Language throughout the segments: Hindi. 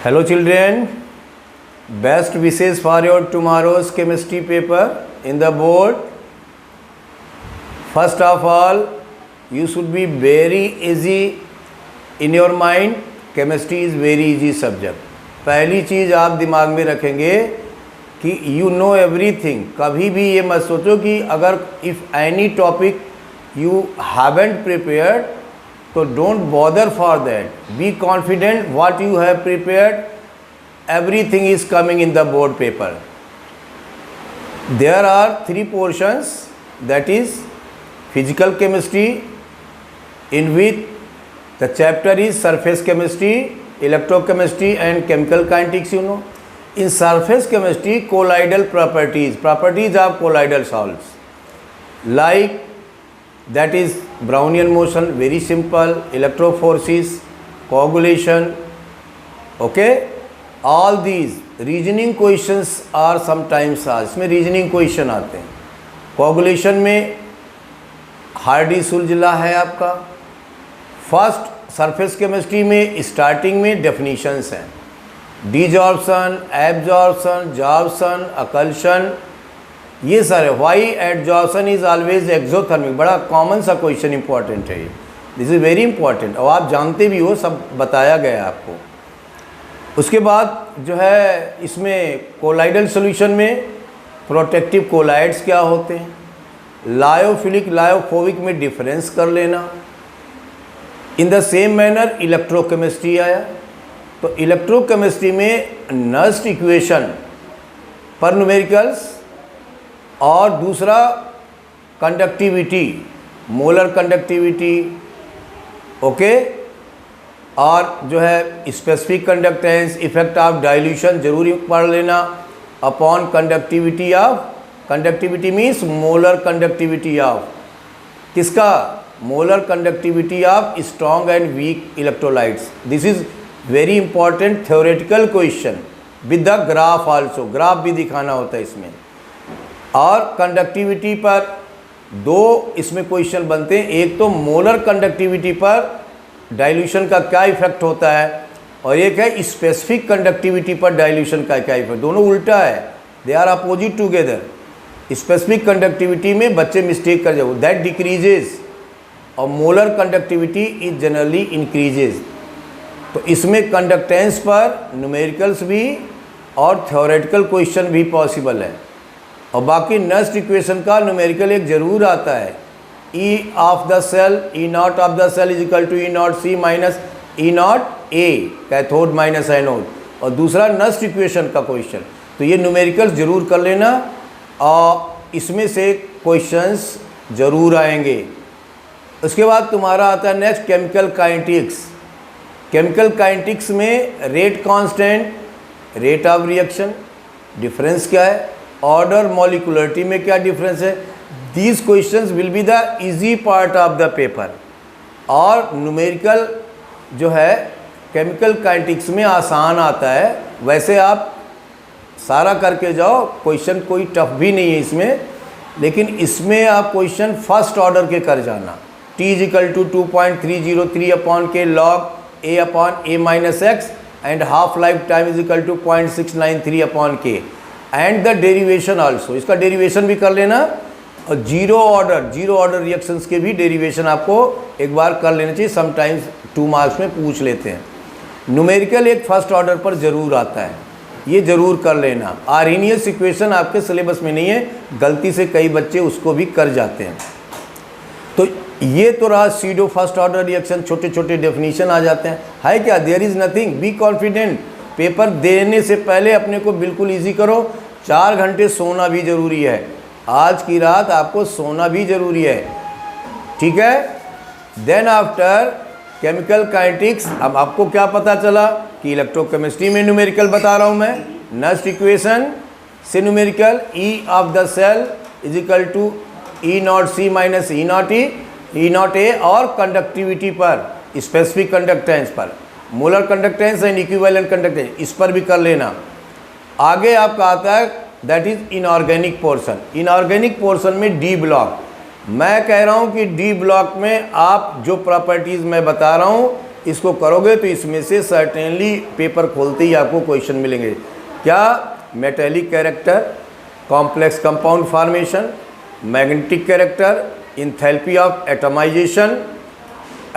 Hello children, best wishes for your tomorrow's chemistry paper in the board. First of all, you should be very easy in your mind. Chemistry is very easy subject. पहली चीज़ आप दिमाग में रखेंगे कि you know everything. कभी भी ये मत सोचो कि अगर if any topic you haven't prepared, so don't bother for that. Be confident what you have prepared. Everything is coming in the board paper. There are three portions, that is physical chemistry, in which the chapter is surface chemistry, electrochemistry and chemical kinetics. You know, in surface chemistry, colloidal properties of colloidal salts, like that is Brownian motion, very simple, electrophorese, coagulation. Okay, all these reasoning questions are sometimes आज इसमें रीजनिंग क्वेश्चन आते हैं. कोगुलेशन में हार्डी सुलझला है आपका. फर्स्ट सरफेस केमिस्ट्री में स्टार्टिंग में डेफिनीशंस हैं, डिजॉर्प्शन, एब्जॉर्प्शन, जॉर्प्शन, अकल्शन, ये सारे. Why adsorption is always exothermic. बड़ा कॉमन सा क्वेश्चन इंपॉर्टेंट है ये. दिस इज़ वेरी इंपॉर्टेंट और आप जानते भी हो, सब बताया गया है आपको. उसके बाद जो है इसमें कोलाइडल सॉल्यूशन में प्रोटेक्टिव कोलाइड्स क्या होते हैं, लायोफिलिक लायोफोबिक में डिफरेंस कर लेना. In the same manner electrochemistry आया. तो इलेक्ट्रोकेमिस्ट्री में नस्ट इक्वेशन पर न्यूमेरिकल्स और दूसरा कंडक्टिविटी, मोलर कंडक्टिविटी. ओके, और जो है specific conductance, effect of dilution जरूर पढ़ लेना upon conductivity of. Conductivity means molar conductivity of किसका, molar conductivity of strong and weak electrolytes. This is very important theoretical question with the graph also. Graph भी दिखाना होता है इसमें. और कंडक्टिविटी पर दो इसमें क्वेश्चन बनते हैं. एक तो मोलर कंडक्टिविटी पर डाइल्यूशन का क्या इफेक्ट होता है, और एक है स्पेसिफिक कंडक्टिविटी पर डाइल्यूशन का क्या इफेक्ट. दोनों उल्टा है, they are opposite together. Specific conductivity में बच्चे मिस्टेक कर जाओ, दैट डिक्रीजेज, और molar conductivity is generally increases. तो इसमें कंडक्टेंस पर न्यूमेरिकल्स भी और थ्योरेटिकल क्वेश्चन भी पॉसिबल है. और बाकी नस्ट इक्वेशन का न्यूमेरिकल एक जरूर आता है. E of the cell, E not of the cell is equal to E not C minus E not A, cathode minus anode, और दूसरा नस्ट इक्वेशन का क्वेश्चन. तो ये न्यूमेरिकल जरूर कर लेना और इसमें से क्वेश्चंस जरूर आएंगे. उसके बाद तुम्हारा आता है next chemical kinetics. Chemical kinetics में rate constant, rate of reaction, difference क्या है, ऑर्डर, मॉलिक्यूलरिटी में क्या डिफरेंस है. These questions will be the easy part of the paper. और न्यूमेरिकल जो है केमिकल काइनेटिक्स में आसान आता है. वैसे आप सारा करके जाओ, क्वेश्चन कोई टफ भी नहीं है इसमें, लेकिन इसमें आप क्वेश्चन फर्स्ट ऑर्डर के कर जाना. T is equal to 2.303 upon K log A upon A minus X and half life time is equal to 0.693 upon K, and the derivation also. इसका डेरिवेशन भी कर लेना. और जीरो ऑर्डर रिएक्शंस के भी डेरिवेशन आपको एक बार कर लेना चाहिए. समटाइम्स 2 मार्क्स में पूछ लेते हैं. न्यूमेरिकल एक फर्स्ट ऑर्डर पर ज़रूर आता है, ये ज़रूर कर लेना. आर्हेनियस इक्वेशन आपके सिलेबस में नहीं है, गलती से कई बच्चे उसको भी कर जाते हैं. तो ये तो रहा सीडो फर्स्ट ऑर्डर रिएक्शन. छोटे छोटे डेफिनीशन आ जाते हैं. है क्या, there is nothing. Be confident. Paper देने से पहले अपने को बिल्कुल ईजी करो. 4 घंटे सोना भी ज़रूरी है. आज की रात आपको सोना भी ज़रूरी है, ठीक है. देन आफ्टर केमिकल काइनेटिक्स, अब आपको क्या पता चला कि इलेक्ट्रोकेमिस्ट्री में न्यूमेरिकल बता रहा हूँ मैं. नस्ट इक्वेशन से numerical, E of the cell is equal to E not C minus E not E not A, और कंडक्टिविटी पर, स्पेसिफिक कंडक्टेंस पर, molar conductance and equivalent conductance, इस पर भी कर लेना. आगे आपका आता है that is inorganic portion. Inorganic portion में डी ब्लॉक. मैं कह रहा हूँ कि डी ब्लॉक में आप जो प्रॉपर्टीज़ मैं बता रहा हूँ इसको करोगे तो इसमें से सर्टेनली पेपर खोलते ही आपको क्वेश्चन मिलेंगे। क्या? Metallic character, complex compound formation, magnetic character, enthalpy of atomisation,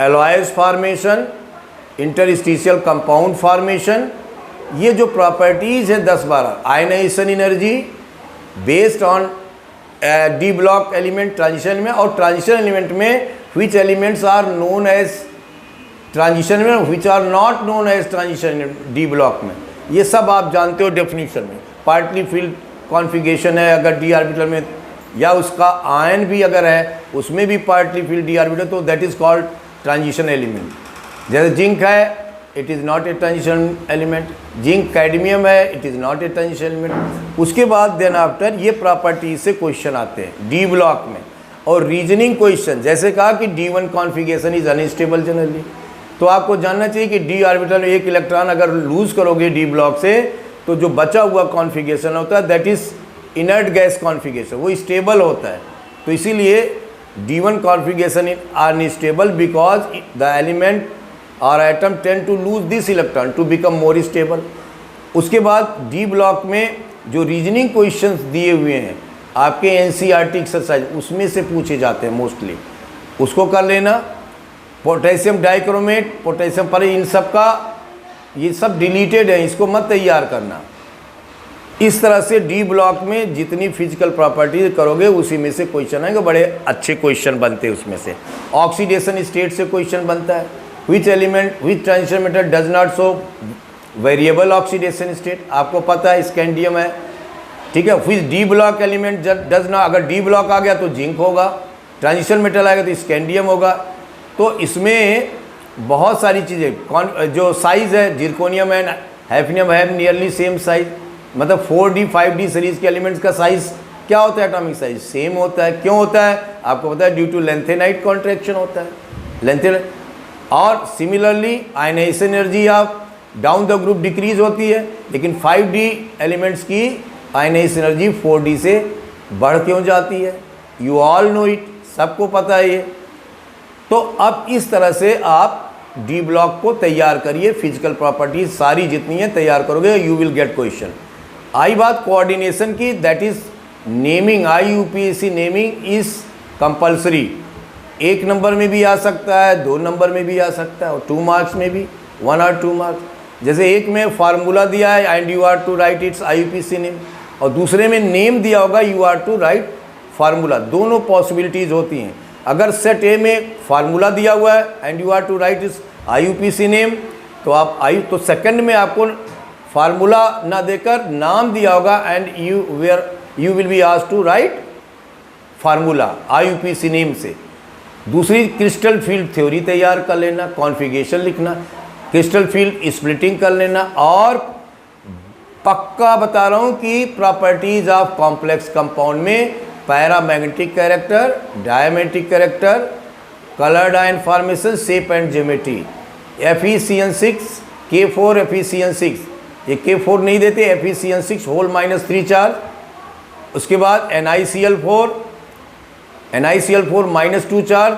alloys formation, interstitial compound formation. ये जो प्रॉपर्टीज़ है 10-12, ionisation energy based on d block element transition में, और ट्रांजिशन एलिमेंट में which elements are known as transition में, which are not known as transition d block में। ये सब आप जानते हो डेफिनेशन में। पार्टली फील्ड कॉन्फ़िगरेशन है अगर डी ऑर्बिटल में, या उसका आयन भी अगर है उसमें भी पार्टली फील्ड डी ऑर्बिटल, तो that is called transition element. जैसे जिंक है, it is not a transition element. Zinc cadmium है, it is not a transition element. उसके बाद देन आफ्टर ये प्रॉपर्टी से क्वेश्चन आते हैं डी ब्लॉक में। और रीजनिंग क्वेश्चन, जैसे कहा कि D1 configuration is unstable generally, तो आपको जानना चाहिए कि डी ऑर्बिटल में एक इलेक्ट्रॉन अगर लूज़ करोगे डी ब्लॉक से, तो जो बचा हुआ कॉन्फ़िगरेशन होता है that is inert gas configuration, वो स्टेबल होता है। तो इसीलिए D1 configuration is unstable because the element और atom tend to lose this electron to become more stable. उसके बाद डी ब्लॉक में जो रीजनिंग क्वेश्चंस दिए हुए हैं आपके एनसीईआरटी एक्सरसाइज, उसमें से पूछे जाते हैं मोस्टली, उसको कर लेना। पोटेशियम डाइक्रोमेट, पोटेशियम पर, इन सब का ये सब डिलीटेड है, इसको मत तैयार करना। इस तरह से डी ब्लॉक में जितनी फिजिकल प्रॉपर्टीज करोगे उसी में से क्वेश्चन आएंगे, बड़े अच्छे क्वेश्चन बनते हैं उसमें से। ऑक्सीडेशन स्टेट से क्वेश्चन बनता है, which element which transition metal does not show variable oxidation state, आपको पता है स्कैंडियम है, ठीक है। Which d block element does not, अगर डी ब्लॉक आ गया तो जिंक होगा, ट्रांजिशन मेटल आएगा तो स्कैंडियम होगा। तो इसमें बहुत सारी चीज़ें, जो साइज़ है जिरकोनियम एंड हैफनियम है नियरली सेम साइज, मतलब 4D 5D सीरीज के एलिमेंट्स का साइज़ क्या होता है, एटॉमिक साइज सेम होता है। क्यों होता है आपको पता है, ड्यू टू लेंथेनाइट कॉन्ट्रैक्शन होता है, लेंथेनाइट। और similarly ionization energy of down the group decrease होती है, लेकिन 5D एलिमेंट्स की आयनाइजेशन एनर्जी 4D से बढ़ क्यों जाती है, यू ऑल नो इट, सबको पता है ये। तो अब इस तरह से आप डी ब्लॉक को तैयार करिए, फिजिकल प्रॉपर्टीज सारी जितनी है तैयार करोगे, यू विल गेट क्वेश्चन। आई बात कोऑर्डिनेशन की, that is naming, IUPAC naming is compulsory. 1 number में भी आ सकता है, 2 नंबर में भी आ सकता है, और 2 मार्क्स में भी, 1 और 2 मार्क्स। जैसे एक में फार्मूला दिया है and you are to write its IUPAC name, और दूसरे में नेम दिया होगा you are to write formula. दोनों पॉसिबिलिटीज़ होती हैं। अगर सेट ए में फार्मूला दिया हुआ है and you are to write इस IUPAC नेम, तो आप तो सेकंड में आपको फार्मूला ना देकर नाम दिया होगा and you will be asked to write formula IUPAC name से। दूसरी क्रिस्टल फील्ड थ्योरी तैयार कर लेना, कॉन्फ़िगरेशन लिखना, क्रिस्टल फील्ड स्प्लिटिंग कर लेना, और पक्का बता रहा हूँ कि प्रॉपर्टीज ऑफ कॉम्प्लेक्स कंपाउंड में paramagnetic character, diamagnetic character, coloured ion formation, shape and geometry, Fe(CN6), K4 Fe(CN6), ये K4 नहीं देते, Fe(CN6) होल -3 चार्ज। उसके बाद NiCl4 -2 charge,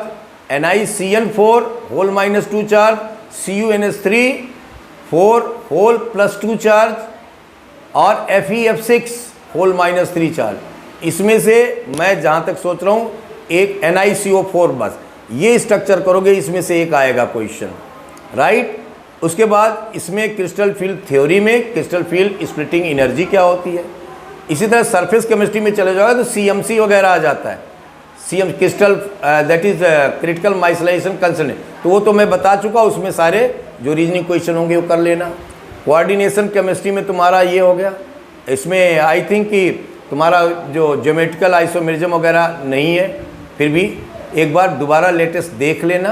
NiCN4 whole -2 charge, CuNH3 4 whole +2 charge, और FeF6 होल -3 चार्ज। इसमें से मैं जहाँ तक सोच रहा हूँ एक NiCO4, बस ये स्ट्रक्चर करोगे, इसमें से एक आएगा क्वेश्चन, राइट। उसके बाद इसमें क्रिस्टल फील्ड थ्योरी में क्रिस्टल फील्ड स्प्लिटिंग एनर्जी क्या होती है। इसी तरह सरफेस केमिस्ट्री में चले जाओगे तो CMC वगैरह आ जाता है, CM crystal that is critical micellisation concern, तो वो तो मैं बता चुका, उसमें सारे जो रीजनिंग क्वेश्चन होंगे वो कर लेना। कोऑर्डिनेशन केमिस्ट्री में तुम्हारा ये हो गया। इसमें आई थिंक कि तुम्हारा जो ज्योमेट्रिकल आइसोमेरिज्म वगैरह नहीं है, फिर भी एक बार दोबारा लेटेस्ट देख लेना,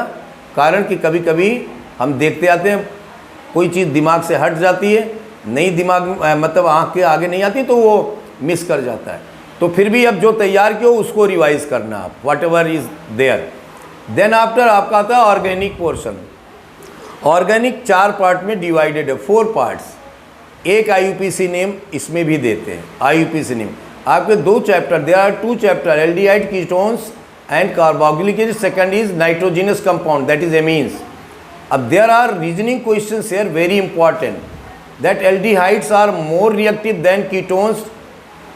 कारण कि कभी कभी हम देखते आते हैं कोई चीज़ दिमाग से हट जाती है, नहीं दिमाग मतलब आँख के आगे नहीं आती, तो वो मिस कर जाता है। तो फिर भी अब जो तैयार किया उसको रिवाइज करना आप, whatever is there. Then after आपका आता है ऑर्गेनिक पोर्शन। ऑर्गेनिक 4 पार्ट में डिवाइडेड है, 4 पार्ट्स। एक IUPAC नेम इसमें भी देते हैं, IUPAC नेम। आपके 2 chapter, there are 2 chapter, aldehyde ketones and carboxylic acid. Second is nitrogenous compound, that is amines. अब there are reasoning questions here very important, that aldehydes are more reactive than ketones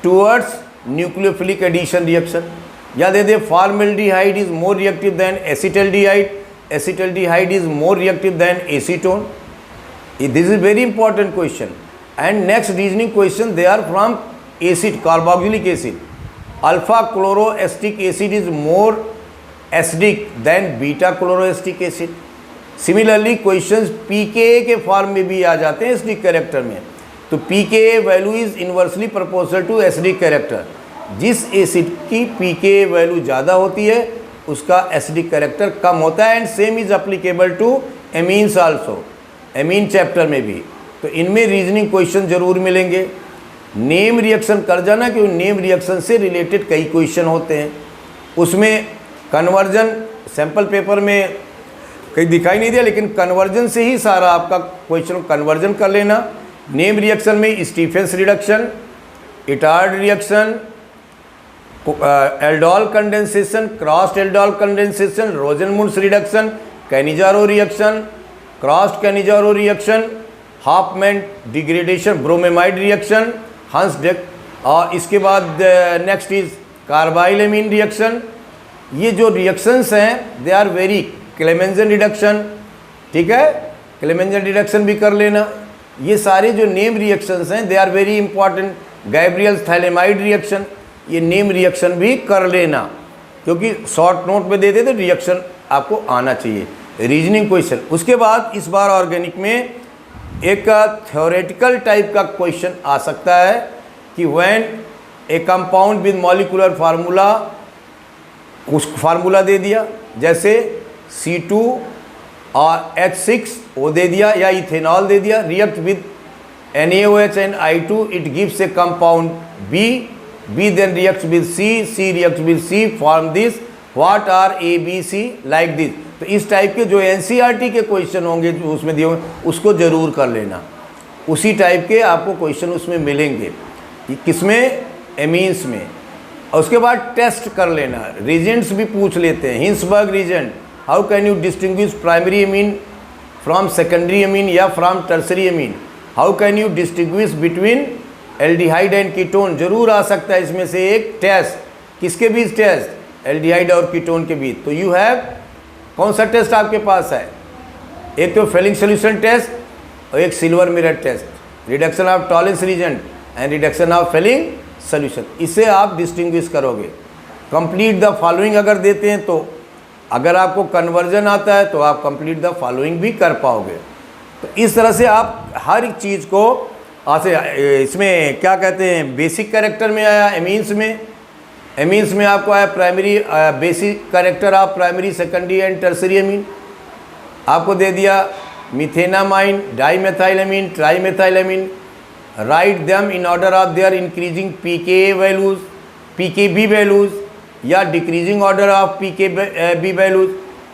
towards nucleophilic addition reaction, या दे दे formaldehyde is more reactive than acetaldehyde, acetaldehyde is more reactive than acetone. This is very important question. And next reasoning question, they are from acid, carboxylic acid. Alpha chloroacetic acid is more acidic than beta chloroacetic acid. Similarly questions pKa के फॉर्म में भी आ जाते हैं एसिडिक कैरेक्टर में. तो pKa value is inversely proportional to acidic character. जिस एसिड की pKa वैल्यू ज़्यादा होती है उसका एसिडिक कैरेक्टर कम होता है. And same is applicable to amines also, amine chapter में भी. तो इनमें रीजनिंग क्वेश्चन जरूर मिलेंगे. नेम रिएक्शन कर जाना, क्योंकि नेम रिएक्शन से रिलेटेड कई क्वेश्चन होते हैं. उसमें कन्वर्जन सैम्पल पेपर में कहीं दिखाई नहीं दिया, लेकिन कन्वर्जन से ही सारा आपका क्वेश्चन कन्वर्जन कर लेना. नेम रिएक्शन में Stephen's reduction, Etard reaction, aldol condensation, crossed aldol condensation, Rosenmund's reduction, Cannizzaro reaction, crossed Cannizzaro reaction, Hofmann degradation, bromamide reaction, Hunsdiecker, और इसके बाद नेक्स्ट इज कार्बाइलेमीन रिएक्शन. ये जो रिएक्शंस हैं दे आर वेरी, क्लेमेंजन रिडक्शन, ठीक है, क्लेमेंजन रिडक्शन भी कर लेना. ये सारे जो नेम रिएक्शंस हैं they are very important. Gabriel's phthalimide reaction, ये नेम रिएक्शन भी कर लेना, क्योंकि शॉर्ट नोट में दे देते रिएक्शन आपको आना चाहिए. Reasoning question. उसके बाद इस बार ऑर्गेनिक में एक थ्योरेटिकल टाइप का क्वेश्चन आ सकता है कि when A compound with molecular formula, कुछ फार्मूला दे दिया जैसे C2 और H6O दे दिया, या इथेनॉल दे दिया, react with NaOH and I2, it gives A compound B then reacts with C reacts with C, form this, what are A, B, C, like this. तो इस टाइप के जो NCERT के क्वेश्चन होंगे जो उसमें दिए होंगे उसको ज़रूर कर लेना. उसी टाइप के आपको क्वेश्चन उसमें मिलेंगे. किसमें? एमीन्स में. और उसके बाद टेस्ट कर लेना. रीजेंट्स भी पूछ लेते हैं. Hinsberg reagent, how can you distinguish primary amine from secondary amine या from tertiary amine? How can you distinguish between aldehyde and ketone? जरूर आ सकता है इसमें से एक टेस्ट. किसके बीच टेस्ट? एल्डिहाइड और कीटोन के बीच. तो यू हैव, कौन सा टेस्ट आपके पास है? एक तो फेलिंग सोल्यूशन टेस्ट और एक silver mirror test, reduction of Tollens reagent and reduction of Fehling solution. इससे आप डिस्टिंग्विश करोगे. कंप्लीट द फॉलोइंग अगर देते हैं तो, अगर आपको कन्वर्जन आता है तो आप कंप्लीट द फॉलोइंग भी कर पाओगे. तो इस तरह से आप हर एक चीज़ को इसमें क्या कहते हैं, बेसिक कैरेक्टर में आया. एमीन्स में आपको आया primary, basic character of primary, secondary and tertiary amine. आपको दे दिया methanamine, dimethylamine, trimethylamine. Write them in order of their increasing pK values, pKb values, या decreasing order of pKb values.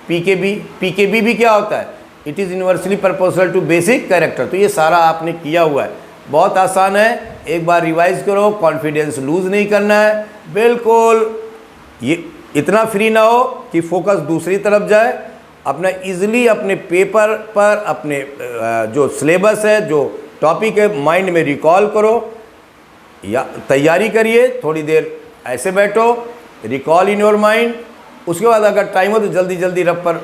PKb भी क्या होता है? It is inversely proportional to basic character. तो ये सारा आपने किया हुआ है. बहुत आसान है. एक बार रिवाइज करो, कॉन्फिडेंस लूज़ नहीं करना है. बिल्कुल ये इतना फ्री ना हो कि फोकस दूसरी तरफ जाए. अपना इजीली अपने पेपर पर अपने जो सिलेबस है, जो टॉपिक है, माइंड में रिकॉल करो या तैयारी करिए. थोड़ी देर ऐसे बैठो, रिकॉल इन योर माइंड. उसके बाद अगर टाइम हो तो जल्दी जल्दी रफ पर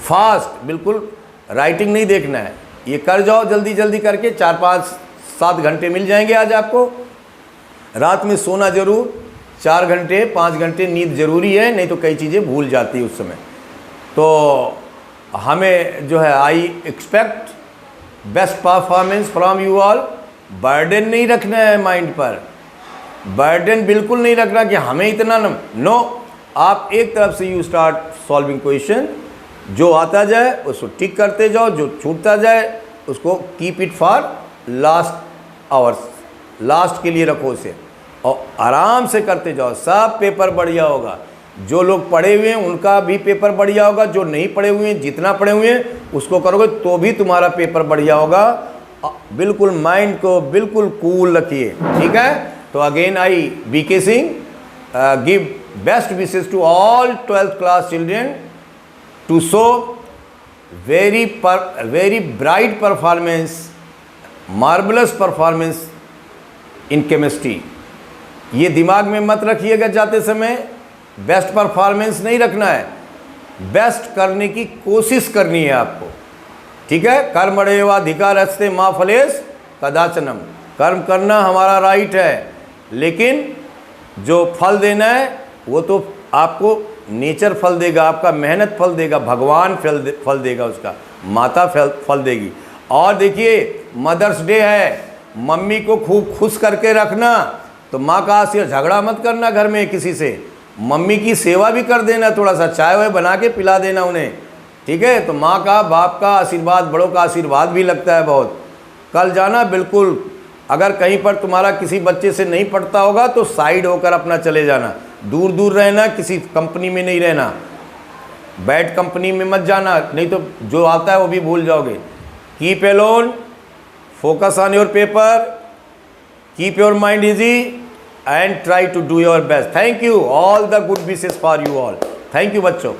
फास्ट, बिल्कुल राइटिंग नहीं देखना है. ये कर जाओ जल्दी जल्दी करके. 4-5-7 घंटे मिल जाएंगे आज आपको. रात में सोना जरूर, 4 घंटे 5 घंटे नींद जरूरी है, नहीं तो कई चीज़ें भूल जाती है उस समय. तो हमें जो है, I expect best performance from you all. Burden नहीं रखना है माइंड पर, बर्डन बिल्कुल नहीं रखना कि हमें इतना नो. आप एक तरफ से यू स्टार्ट सॉल्विंग क्वेश्चन. जो आता जाए उसको टिक करते जाओ, जो छूटता जाए उसको keep it for last hours, last के लिए रखो उसे, और आराम से करते जाओ. सब पेपर बढ़िया होगा. जो लोग पढ़े हुए हैं उनका भी पेपर बढ़िया होगा. जो नहीं पढ़े हुए हैं, जितना पढ़े हुए हैं उसको करोगे तो भी तुम्हारा पेपर बढ़िया होगा. बिल्कुल माइंड को बिल्कुल कूल रखिए. ठीक है. तो again I B K Singh give best wishes to all 12th class children to show very bright performance, marvelous performance in chemistry. ये दिमाग में मत रखिएगा जाते समय, बेस्ट परफॉर्मेंस नहीं रखना है, बेस्ट करने की कोशिश करनी है आपको, ठीक है। कर्मण्येवाधिकारस्ते मा फलेषु कदाचन, कर्म करना हमारा राइट है, लेकिन जो फल देना है वो तो आपको नेचर फल देगा, आपका मेहनत फल देगा, भगवान फल देगा, उसका माता फल देगी। और देखिए मदर्स डे है, मम्मी को खूब खुश करके रखना, तो माँ का आशीर्वाद, झगड़ा मत करना घर में किसी से, मम्मी की सेवा भी कर देना, थोड़ा सा चाय वाय बना के पिला देना उन्हें, ठीक है। तो माँ का, बाप का आशीर्वाद, बड़ों का आशीर्वाद भी लगता है बहुत। कल जाना बिल्कुल, अगर कहीं पर तुम्हारा किसी बच्चे से नहीं पड़ता होगा तो साइड होकर अपना चले जाना, दूर दूर रहना, किसी कंपनी में नहीं रहना, बैड कंपनी में मत जाना, नहीं तो जो आता है वो भी भूल जाओगे। Keep alone, focus on your paper, keep your mind easy and try to do your best. Thank you, all the good wishes for you all. Thank you बच्चों।